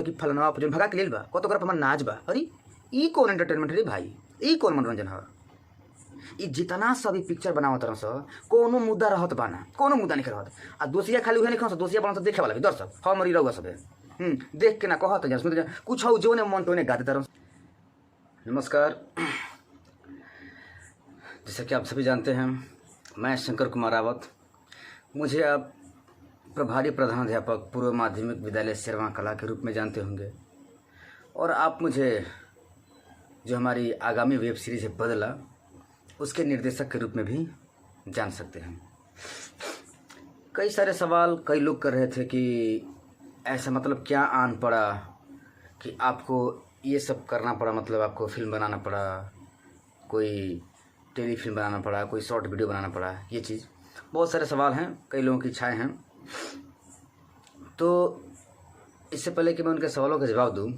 कि फलनवा जन भगा के लेल बा कत ओकरा पर हमार नाच बा। अरे ई कौन एंटरटेनमेंट रे भाई, ई कौन मनोरंजन है। ई जितना सब ई पिक्चर बनावत रह स कोनो मुद्दा रहत बाना, कोनो मुद्दा नहीं रहत। आ दोषिया खाली उहे नहीं खस, दोषिया बना देखे वाला भी दर्शक हमरी रहुआ सब देख के ना कहत जा सुन कुछ हो जो ने मन तो ने गाते तरह। नमस्कार, जैसा कि आप सभी जानते हैं मैं शंकर कुमार रावत, मुझे आप प्रभारी प्रधानाध्यापक पूर्व माध्यमिक विद्यालय शेरवा कला के रूप में जानते होंगे और आप मुझे जो हमारी आगामी वेब सीरीज है बदला उसके निर्देशक के रूप में भी जान सकते हैं। कई सारे सवाल कई लोग कर रहे थे कि ऐसा मतलब क्या आन पड़ा कि आपको ये सब करना पड़ा, मतलब आपको फिल्म बनाना पड़ा, कोई टेलीफिल्म बनाना पड़ा, कोई शॉर्ट वीडियो बनाना पड़ा। ये चीज़ बहुत सारे सवाल हैं, कई लोगों की इच्छाएं हैं। तो इससे पहले कि मैं उनके सवालों का जवाब दूं,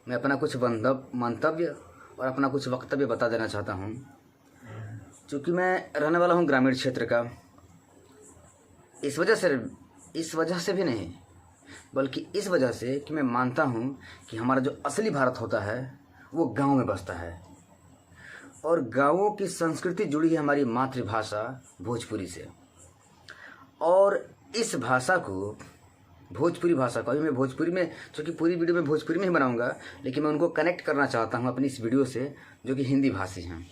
मैं अपना कुछ मंतव्य और अपना कुछ वक्तव्य बता देना चाहता हूं। चूँकि मैं रहने वाला हूं ग्रामीण क्षेत्र का, इस वजह से भी नहीं बल्कि इस वजह से कि मैं मानता हूं कि हमारा जो असली भारत होता है वो गांव में बसता है और गांवों की संस्कृति जुड़ी है हमारी मातृभाषा भोजपुरी से। और इस भाषा को, भोजपुरी भाषा को, अभी मैं भोजपुरी में, चूँकि पूरी वीडियो में भोजपुरी में ही बनाऊंगा, लेकिन मैं उनको कनेक्ट करना चाहता हूं अपनी इस वीडियो से जो कि हिंदी भाषी हैं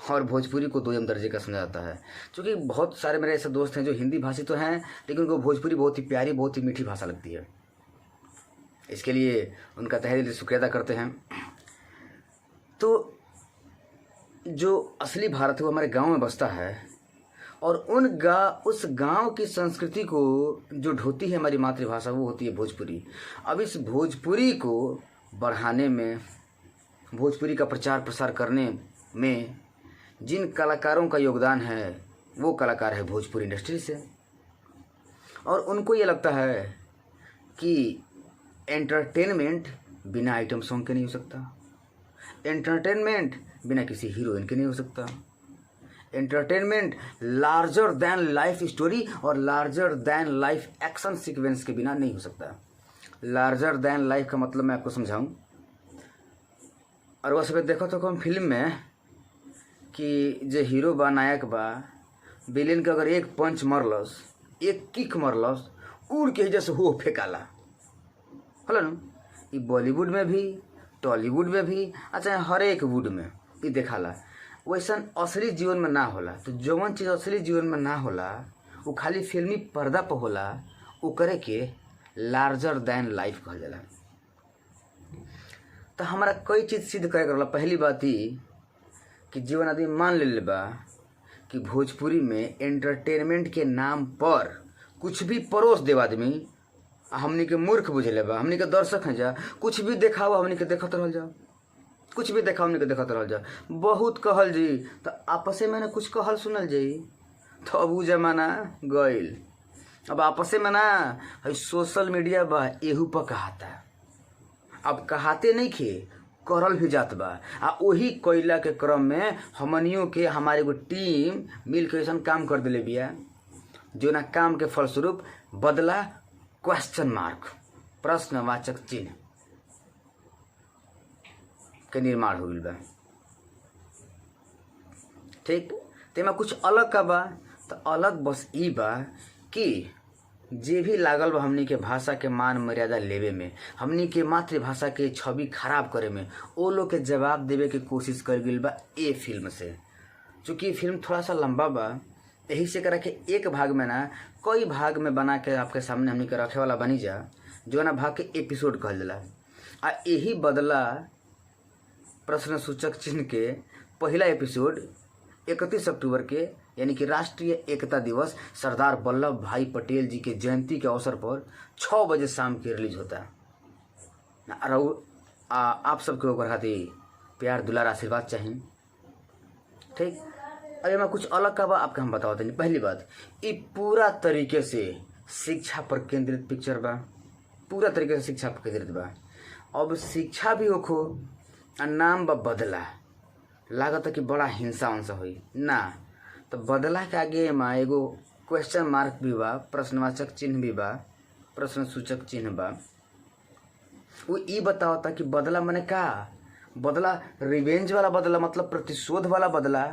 और भोजपुरी को दोयम दर्जे का समझा जाता है। क्योंकि बहुत सारे मेरे ऐसे दोस्त हैं जो हिंदी भाषी तो हैं लेकिन उनको भोजपुरी बहुत ही प्यारी, बहुत ही मीठी भाषा लगती है। इसके लिए उनका तहे दिल से शुक्रिया अदा करते हैं। तो जो असली भारत है वो हमारे गांव में बसता है और उस गांव की संस्कृति को जो ढोती है हमारी मातृभाषा वो होती है भोजपुरी। अब इस भोजपुरी को बढ़ाने में, भोजपुरी का प्रचार प्रसार करने में जिन कलाकारों का योगदान है वो कलाकार है भोजपुरी इंडस्ट्री से। और उनको ये लगता है कि एंटरटेनमेंट बिना आइटम सॉन्ग के नहीं हो सकता, एंटरटेनमेंट बिना किसी हीरोइन के नहीं हो सकता, entertainment larger than life story और larger than life action sequence के बिना नहीं हो सकता। लार्जर दैन लाइफ का मतलब मैं आपको समझाऊं। और वह सब देखो तो हम फिल्म में कि जो हीरो बा, नायक बा, विलेन के अगर एक पंच मरलस, एक किक मरलस, उड़ के जैसे हो फेंकाला हलो न। ये बॉलीवुड में भी, टॉलीवुड में भी, अच्छा हर एक वुड में ये देखाला। वैसा असली जीवन में ना होला। तो जौन चीज़ असली जीवन में ना होला वो खाली फिल्मी पर्दा पर होला, वो करे के लार्जर दैन लाइफ कहल जाला। तो हमारा कई चीज़ सिद्ध करे करला। पहली बात ही कि जीवन आदमी मान ले बा कि भोजपुरी में एंटरटेनमेंट के नाम पर कुछ भी परोस देव आदमी, हमनी के मूर्ख बुझले बा, हमनी के दर्शक हैं जा, कुछ भी देखाओ हमनी के देखत रह जाओ, कुछ भी देखा हमने के देखत रह जा। बहुत कहल जी तो आपसे में ना कुछ कहल सुनल जी, तो अब वो जमाना गइल। अब आपसे में ना है सोशल मीडिया बा, एहू पर कहाता, अब कहाते नहीं खे, करल भी जात बा। आ वही कोयला के क्रम में हमनियों के हमारे एगो टीम मिल के ऐसा काम कर दिले बिया जो ना काम के फलस्वरूप बदला क्वेश्चन मार्क, प्रश्नवाचक चिन्ह के निर्माण हो गइल बा। ठीक, तेमा कुछ अलग का बा। तो अलग बस ई बा कि जे भी लागल बा हमनी के भाषा के मान मर्यादा लेवे में, हमनी के मातृभाषा के छवि खराब करे में, वो लोग के जवाब देवे के कोशिश कर गइल बा ए फिल्म से। चूँकि फिल्म थोड़ा सा लंबा बा, यही से करा के एक भाग में ना कई भाग में बना के आपके सामने हमनी के रखे वाला बनी जा, जो ना भाग के एपिसोड कहल जाला। आ यही बदला प्रश्न सूचक चिन्ह के पहला एपिसोड 31 अक्टूबर के, यानी कि राष्ट्रीय एकता दिवस सरदार वल्लभ भाई पटेल जी के जयंती के अवसर पर 6 बजे शाम के रिलीज होता है। आप सबके ऊपर खातिर प्यार दुलार आशीर्वाद चाहिए। ठीक, अरे मैं कुछ अलग का बा आपके हम बताओ दें। पहली बात, ये पूरा तरीके से शिक्षा पर केंद्रित पिक्चर बा, पूरा तरीके से शिक्षा पर केंद्रित बा। अब शिक्षा भी होखो, नाम बा बदला, लागत कि बड़ा हिंसा उनसा हुई ना। तो बदला के आगे में एगो क्वेश्चन मार्क भी बा, प्रश्नवाचक चिन्ह भी बा, प्रश्न सूचक चिन्ह बा। वो ई बतावता कि बदला मने का, बदला रिवेंज वाला बदला मतलब प्रतिशोध वाला बदला,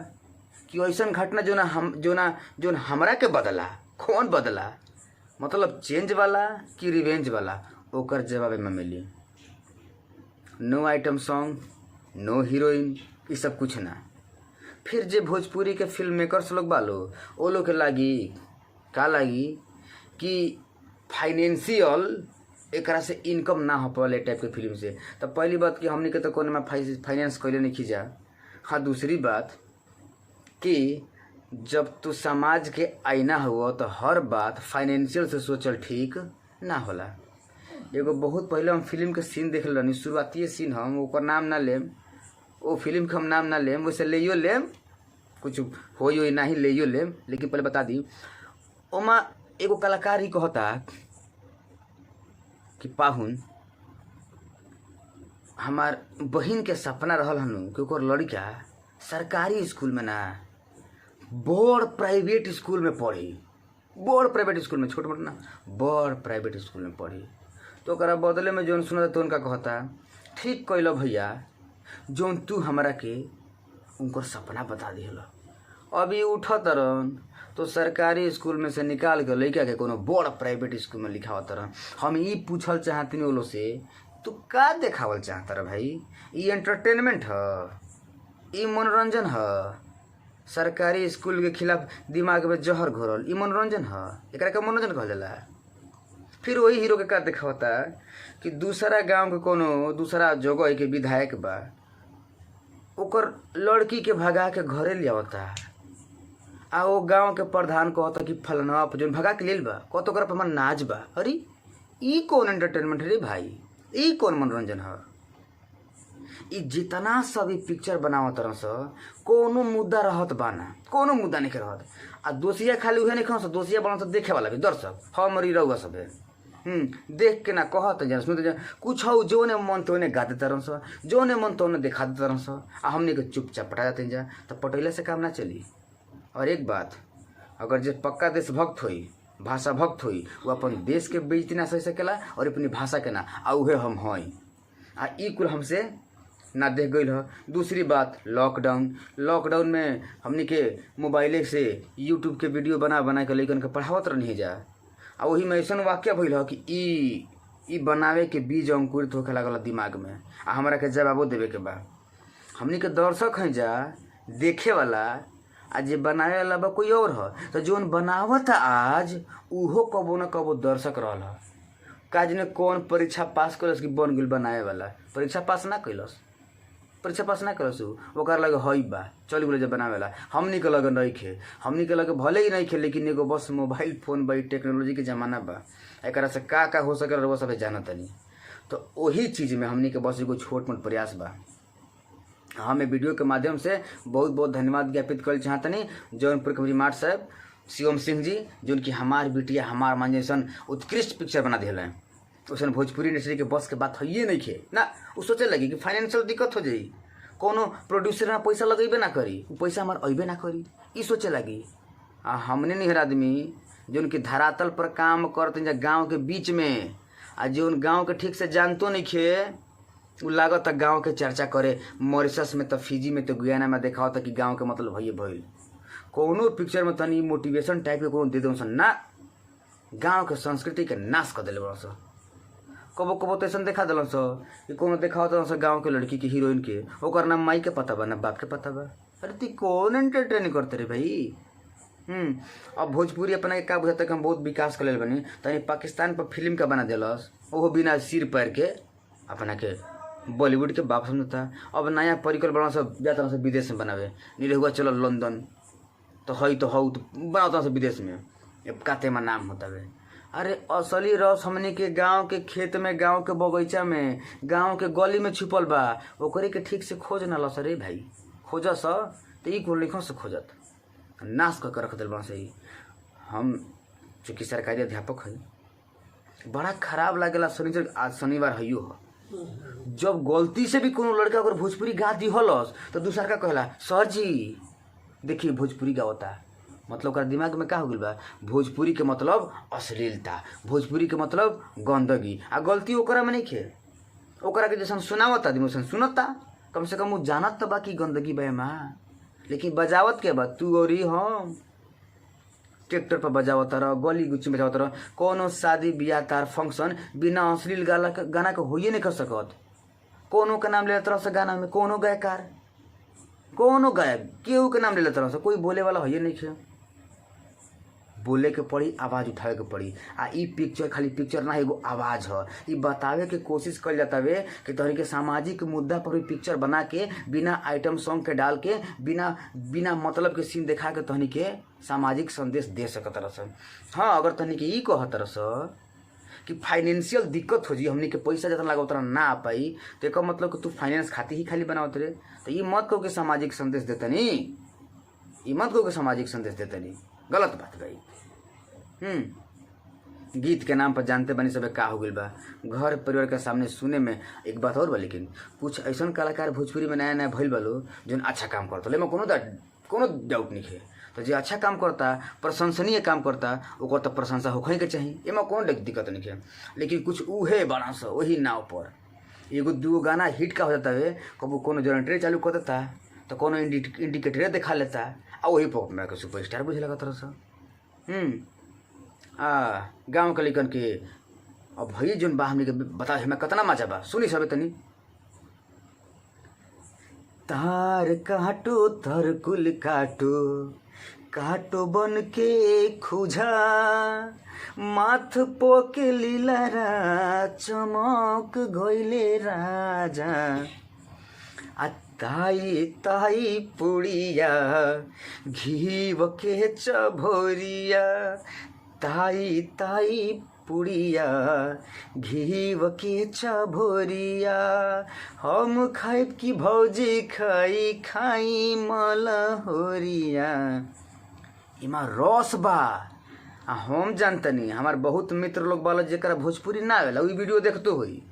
कि ऐसा घटना जो ना हमरा के बदला, कौन बदला मतलब चेंज वाला कि रिवेंज वाला, ओकर जवाब में मिली। नो आइटम सॉन्ग, नो हीरोइन, ये सब कुछ ना। फिर जे भोजपुरी के फिल्म मेकर्स लोग बालो, वो लोग के लागी का लागी कि फाइनेंशियल एकरा से इनकम ना हो पाले टाइप के फिल्म से। तो पहली बात कि हमने के तो कोने में फाइनेंस कैले नहीं खींचा। हाँ, दूसरी बात कि जब तू समाज के आईना हुआ तो हर बात फाइनेंशियल से सोचल ठीक ना होला। एगो बहुत पहले हम फिल्म के सीन देख रही, शुरुआती सीन, हम ओकर नाम ना लेम, वो फिल्म के हम नाम ना लेम, वैसे लेयो लेम, कुछ हो ना ही लेयो लेम, लेकिन पहले बता दी ओमा एगो कलाकार ही कहता कि पाहुन हमार बहन के सपना रहल हनु कि ओकर लड़का सरकारी स्कूल में ना बड़ प्राइवेट स्कूल में पढ़ी, बड़ प्राइवेट स्कूल में, छोट मोट ना बड़ प्राइवेट स्कूल में पढ़ी। तो ओकरा बदले में जौन सुनता तो उनका कहता ठीक कैल भैया, जौन तू हमरा के उनकर सपना बता दिहल। अभी उठत तरन तो सरकारी स्कूल में से निकाल के लड़का के कोनो बड़ प्राइवेट स्कूल में लिखावत तरन। हम ई पूछल चाहती वो लोग से, तू का देखावल चाहता रह भाई? ई एंटरटेनमेंट ह, ई मनोरंजन ह? सरकारी स्कूल के खिलाफ दिमाग में जहर घोरल, ई मनोरंजन ह? एकरा के मनोरंजन कहल जाला? फिर वही हीरो के का दिखावता कि दूसरा गांव के कोनो दूसरा जगह के विधायक बा, ओकर लड़की के भगा के घरे ले आवता, आ वो गांव के प्रधान कहता कि फलना जो भगा के लेल बा, कहता ओकरा पर नाच बा। अरे ई कौन एंटरटेनमेंट रे भाई? ई कौन मनोरंजन है? ई जितना सब ई पिक्चर बनावत तरह से कोनो मुद्दा रहत बाना, कोनो मुद्दा नहीं रहत। आ दोषिया खाली उहे नहीं खस, दोषिया बना से देखे वाला भी दर्शक हमरी रहुआ सब है। देख के ना कहत जान सुनते जान कुछ हो, जो ने मन तो ने गा देते तरह से, जो ने मन तो ने दिखा देते तरह से, आ हमने के चुपचाप पटा जाते जा। तो पटैला से काम ना चली। और एक बात, अगर जो पक्का देशभक्त होई, भाषा भक्त होई, वो अपन देश के बेइज्जती ना सह सकेला और अपनी भाषा के ना, आ उहे हम हई। आ ई कुल हमसे ना देख गई ह। दूसरी बात, लॉकडाउन में हमने के मोबाइले से यूट्यूब के वीडियो बना बना के लइकन के पढ़ावत रहनी जा। आ वही में ऐसा वाक्य भइल ह कि ई बनावे के बीज अंकुरित होके लागल दिमाग में, आ हमरा के जवाबो देवे के बा। हमने के दर्शक हैं जा, देखे वाला, आ जे बनावे वाला बा कोई और ह। तो जोन बनावत आज उहो कबो न कबो दर्शक रहल ह। काज ने कौन परीक्षा पास करलस कि बन गेल बनावे वाला? परीक्षा पास ना कैलस, परीक्षा पास ना करस, ओकर लगे हई बा, चल बोले जब बनावे वाला। हमनी के लगे नहीं खे, हमनी के लगे भले ही नहीं खे, लेकिन एगो बस मोबाइल फोन बा, टेक्नोलॉजी के जमाना बा, एकरा से का हो सके वो सब जानत नहीं। तो वही चीज़ में हमनी के बस एगो छोट मोट प्रयास बा। हमें वीडियो के माध्यम से बहुत बहुत धन्यवाद ज्ञापित कर चाहतनी जौनपुर के मार्ट साहब शिवम सिंह जी, जो कि हमार बिटिया हमार मान जैसन उत्कृष्ट पिक्चर बना दिल है। वैसे भोजपुरी इंडस्ट्री के बस के बात है नहीं खे ना। वो सोचे लगी कि फाइनेंशियल दिक्कत हो जाई, कोनो प्रोड्यूसर ना पैसा लगेबे ना करी, वो पैसा हमार अबे ना करी, ई सोचे लगी। हमने निहर आदमी जो कि धरातल पर काम करते गाँव के बीच में, आ जो गाँव के ठीक से जानतो नहीं खे, वो लागत गाँव के चर्चा करे। मॉरिशस में तो, फिजी में तो, गुयाना में देखा होता कि गाँव के मतलब भैया भइल। कोनो पिक्चर में तनी मोटिवेशन टाइप के कोनो दे दो ना, गाँव के संस्कृति के नाश कर दिले बड़ा सा। कबो कबो तो ऐसा देखा दिल कि कोनो देखा होता गाँव के लड़की के हीरोइन के, ओकर ना माई के पता बा ना बाप के पता बा। अरे ती कौन एंटरटेन करते रे भाई? अब भोजपुरी अपना का बुझाता कि हम बहुत विकास कर ले बनी, तनी पाकिस्तान पर फिल्म का बना दिलस, वो बिना सिर पैर के अपना के बॉलीवुड के बाप समझता। अब नया परिकल बना सब जाता सब विदेश में बनावे, नहीं हुआ चलो लंदन तो हई तो हऊ तो बनाता सब विदेश में, काते में नाम होता है। अरे असली रस हमने के गांव के खेत में, गांव के बगीचा में, गांव के गली में छुपल बा, ओकरे के ठीक से खोज ना लस रे भाई। खोजस तो ई को लिखो से खोजत नाश करके रख दिल बा सही। हम चूँकि सरकारी अध्यापक है, बड़ा खराब लागेला। शनिवार हइयो हो, जब गलती से भी कोनो लड़का अगर भोजपुरी गा दिहलस तो दूसरा का कहला सर जी देखिए भोजपुरी गावता, मतलब ओकरा दिमाग में का हो गइल बा, भोजपुरी के मतलब अश्लीलता, भोजपुरी के मतलब गंदगी, आ गलती ओकरा में नहीं खे। ओकरा के जैसन सुनावत आदमी वैसन सुनता, कम से कम वो जानत तो बा कि गंदगी बे माँ। लेकिन बजावत के बाद तू और हम ट्रैक्टर पर बजावत रह, गली गुच्ची में बजावत रह। कोनो शादी ब्याह तार फंक्शन बिना अश्लील गाना के होइए नहीं कर सकत। कोनो के नाम ले तरह से गाना में, कोनो गायकार, कोनो गायक केहू के नाम ले तरह से, कोई बोले वाला होइए नहीं है। बोले के पड़ी, आवाज़ उठावे के पड़ी। आ ई पिक्चर खाली पिक्चर ना एगो आवाज़ है। ई बतावे के कोशिश कल जाता वे कि तोहरी के सामाजिक मुद्दा पर भी पिक्चर बना के बिना आइटम सॉन्ग के डाल के बिना मतलब के सीन दिखा के तहनी के सामाजिक संदेश दे सकत रह। हाँ, अगर तहनी के ई कहत रह कि फाइनेंशियल दिक्कत हो जी, हमनी के पैसा जितना लगा उतना ना आ पाई, तो एक मतलब कि तू फाइनेंस खाती ही खाली बनावत रे। तो ये मत कहो कि सामाजिक संदेश देतनी, ये मत कहो कि सामाजिक संदेश देतनी, गलत बात गई। गीत के नाम पर जानते बनी सब का हो गई बा घर परिवार के सामने सुने में एक बात और बा। लेकिन कुछ ऐसा कलाकार भोजपुरी में नया नया भइल बालो जो अच्छा काम करता, लेकिन कोनो डाउट नहीं है। तो जो अच्छा काम करता, प्रशंसनीय काम करता, ओकर तो प्रशंसा होखे के चाहिए, एमा कोनो दिक्कत नहीं है। लेकिन कुछ उहे बड़ा सा वही नाव पर एगो दूगो गाना हिट का हो जाता है, कबू कोनो जनरेटर चालू कर देता तो कोनो इंडिकेटर दिखा लेता आ वही पर मैं के सुपरस्टार बुझे लगा तरह से। गाँव के लेकिन के अब भई जोन बा हमने के बता हमें कितना मजा बा, सुनी सब तनी। तार काटो तरकुल काटो, काटो बन के खुजा, माथ पोके लीलारा चमक गइले राजा। ताई ताई पुड़िया घीव के चभोरिया, ताई ताई पुड़िया घीव के चभोरिया, हम खाइब की भौजी खाई खाई मलहोरिया। इमा रस बा। हम जानतनी हमार बहुत मित्र लोग बालो जेकरा भोजपुरी ना आवेला, वही वीडियो देखते हुई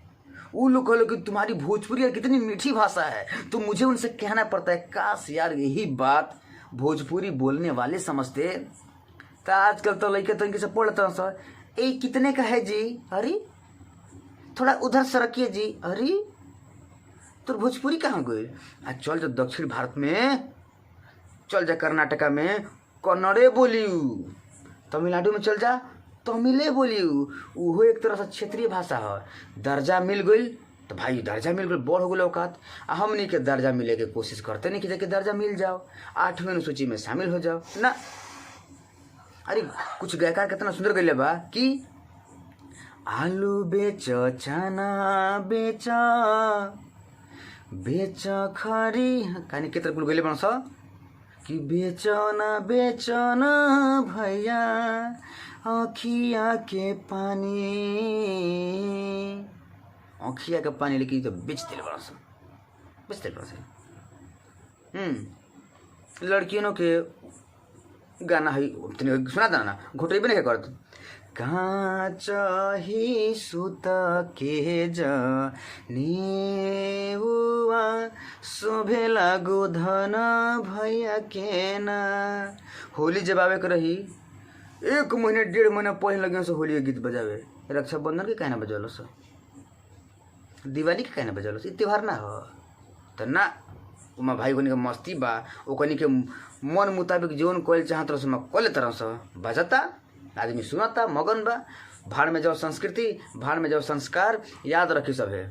वो लोग कहलो कि तुम्हारी भोजपुरी कितनी मीठी भाषा है, तो मुझे उनसे कहना पड़ता है काश यार यही बात भोजपुरी बोलने वाले समझते। तो आजकल तो लड़के तो इनके से पढ़ता सर, ए कितने का है जी, अरे थोड़ा उधर सरकिए जी, अरे तो भोजपुरी कहाँ गई। चल जा दक्षिण भारत में, चल जा कर्नाटका में कन्नड़े बोलियो, तमिलनाडु में चल जा तमिले बोलियो, वो एक तरह से क्षेत्रीय भाषा है। दर्जा मिल गई तो भाई दर्जा मिल गई, बढ़ हो गई औकात। हमनी के दर्जा मिले के कोशिश करते नहीं कि जाके दर्जा मिल जाओ, 8वें सूची में शामिल हो जाओ ना। अरे कुछ गायकार कितना सुंदर गईले बा कि आलू बेच चना बेच बेच खरी कहानी के तरफ गईले बन स कि बेचना भैया अखिया के पानी, अखिया के पानी लेकिन तो बेच दिल बड़ा सा, बेच दिल बड़ा सा। लड़कियों के गाना है सुना था ना, घोटे भी नहीं करत। कहाँ चाही सुत के जनेउआ शोभे लागो धन भैया के ना। होली जब आवे के रही 1 महीने 1.5 महीना पहले लगे से होली के गीत बजावे। रक्षाबंधन के कहना बजालो सो, दिवाली के कहना बजालो सो, त्योहार ना हो तो ना उमा भाई बहन के मस्ती बा, ओकनी के मन मुताबिक जोन कोयल चाहत रह से कोले तरह से बजता, आदमी सुनता मगन बा। भाड़ में जाओ संस्कृति, भाड़ में जाओ संस्कार, याद रखी सब है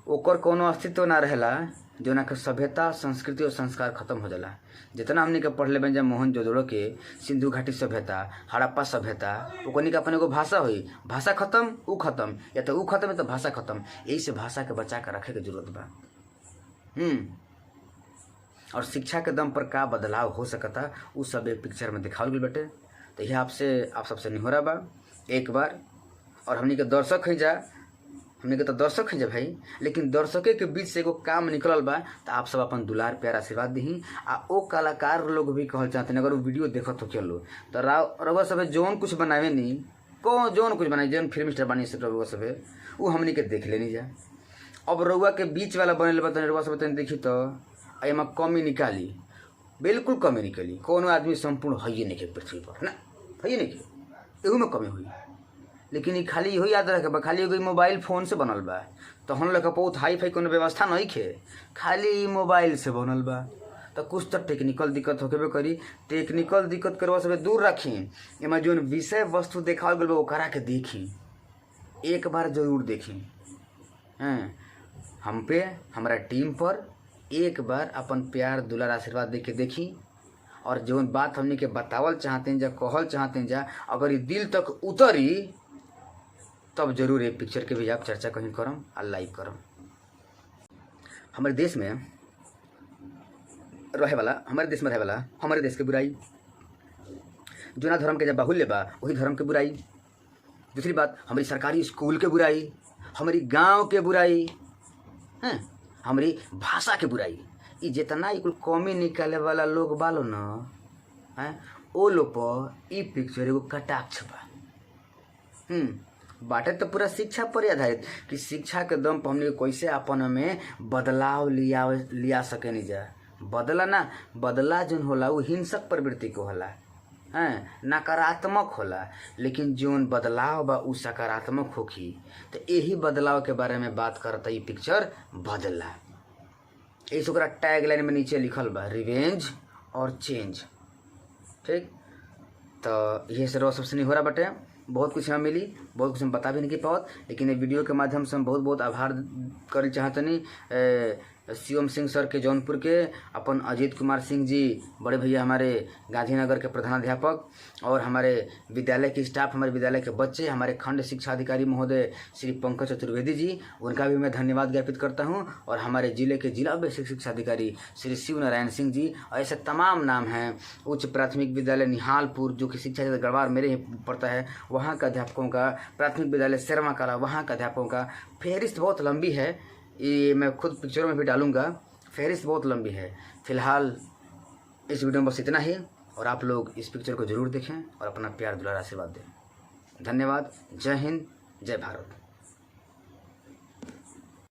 ओकर कोनो अस्तित्व ना रहेला जो ना के सभ्यता संस्कृति और संस्कार खत्म हो जाला। जितना हमने के पढ़ ले बन जा मोहनजोदड़ो के सिंधु घाटी सभ्यता, हड़प्पा सभ्यता, ओकनी के अपन एगो भाषा हुई, भाषा खत्म ऊ खत्म, या तो ऊ खत्म है तो भाषा खत्म। यही से भाषा के बचा के रखे के जरूरत बा। और शिक्षा के दम पर का बदलाव हो सकता उ सब एक पिक्चर में दिखावल गई बटे। तो यह आप सबसे निहोरा बा एक बार, और हमनी के दर्शक हैं जा, हमनी के तो दर्शक हैं जा भाई, लेकिन दर्शके के बीच से एगो काम निकलल बा तो आप सब अपन दुलार प्यार आशीर्वाद दी। आ ओ कलाकार लोग भी कहल चाहते हैं अगर वो वीडियो देखत हो चलो तो रउआ सब जौन कुछ बनावे नहीं को जौन कुछ बनाई जौन फिल्म स्टार बनी सब रउआ सब वो हमनी के देख लेनी जा। अब रउआ के बीच वाला बनल बा रउआ सब तनी देखी तो एमा कमी निकाली, बिल्कुल कमी निकली। कोनो आदमी संपूर्ण है नहीं के पृथ्वी पर ना, है नहीं के एहू में कमी हुई। लेकिन ये खाली हो याद रखे बा, खाली एगो मोबाइल फ़ोन से बनल बा, तो हम लोग का बहुत हाई फाई कोनो व्यवस्था नहीं खे, खाली मोबाइल से बनल बा। तो कुछ तो टेक्निकल दिक्कत होके करी। टेक्निकल दिक्कत करवा सब दूर रखी, एमा जो विषय वस्तु देखावल गल बा ओकरा के देखी, एक बार जरूर देखी। हैं हम पे, हमारा टीम पर एक बार अपन प्यार दुलार आशीर्वाद दे के देखी, और जो बात हमने के बतावल चाहते हैं जा, कहल चाहते हैं जा, अगर ये दिल तक उतरी तब जरूर ये पिक्चर के भी आप चर्चा कहीं करम और लाइव करम। हमारे देश में रहे वाला, हमारे देश के बुराई, जुना धर्म के जब बाहुल्य बा वही धर्म के बुराई। दूसरी बात, हमारी सरकारी स्कूल के बुराई, हमारी गांव के बुराई, हैं हमारी भाषा के बुराई। ये जितना कुल कमी निकाले वाला लोग बालो न, हैं ओ लोग पर ई पिक्चर एगो कटाक्ष बा। बाटे तो पूरा शिक्षा पर आधारित कि शिक्षा के दम पर हमने कैसे अपन में बदलाव लिया सके नहीं जा। बदला जोन होला वो हिंसक प्रवृत्ति को होला, हैं नकारात्मक होला, लेकिन जोन बदलाव बा उ सकारात्मक होखी। तो यही बदलाव के बारे में बात करता ये पिक्चर बदला। इस ओकरा टैग लाइन में नीचे लिखल बा रिवेंज और चेंज। ठीक, तो ये से सबसे नहीं हो रहा बटे, बहुत कुछ हमें मिली, बहुत कुछ हम बता भी नहीं पावत, लेकिन ये वीडियो के माध्यम से हम बहुत बहुत आभार कर चाहतनी शिवम सिंह सर के जौनपुर के, अपन अजीत कुमार सिंह जी बड़े भैया हमारे गांधीनगर के प्रधानाध्यापक, और हमारे विद्यालय की स्टाफ, हमारे विद्यालय के बच्चे, हमारे खंड शिक्षा अधिकारी महोदय श्री पंकज चतुर्वेदी जी, उनका भी मैं धन्यवाद ज्ञापित करता हूं, और हमारे जिले के जिला बेसिक शिक्षा अधिकारी श्री शिव नारायण सिंह जी, और ऐसे तमाम नाम हैं। उच्च प्राथमिक विद्यालय निहालपुर जो कि शिक्षा गढ़वार मेरे ही पड़ता है, वहाँ का अध्यापकों का, प्राथमिक विद्यालय शेरवा कला वहाँ का अध्यापकों का फहरिस्त बहुत लंबी है, ये मैं खुद पिक्चरों में भी डालूंगा, फहरिस्त बहुत लंबी है। फिलहाल इस वीडियो में बस इतना ही, और आप लोग इस पिक्चर को जरूर देखें और अपना प्यार दुलार आशीर्वाद दें। धन्यवाद। जय हिंद, जय भारत।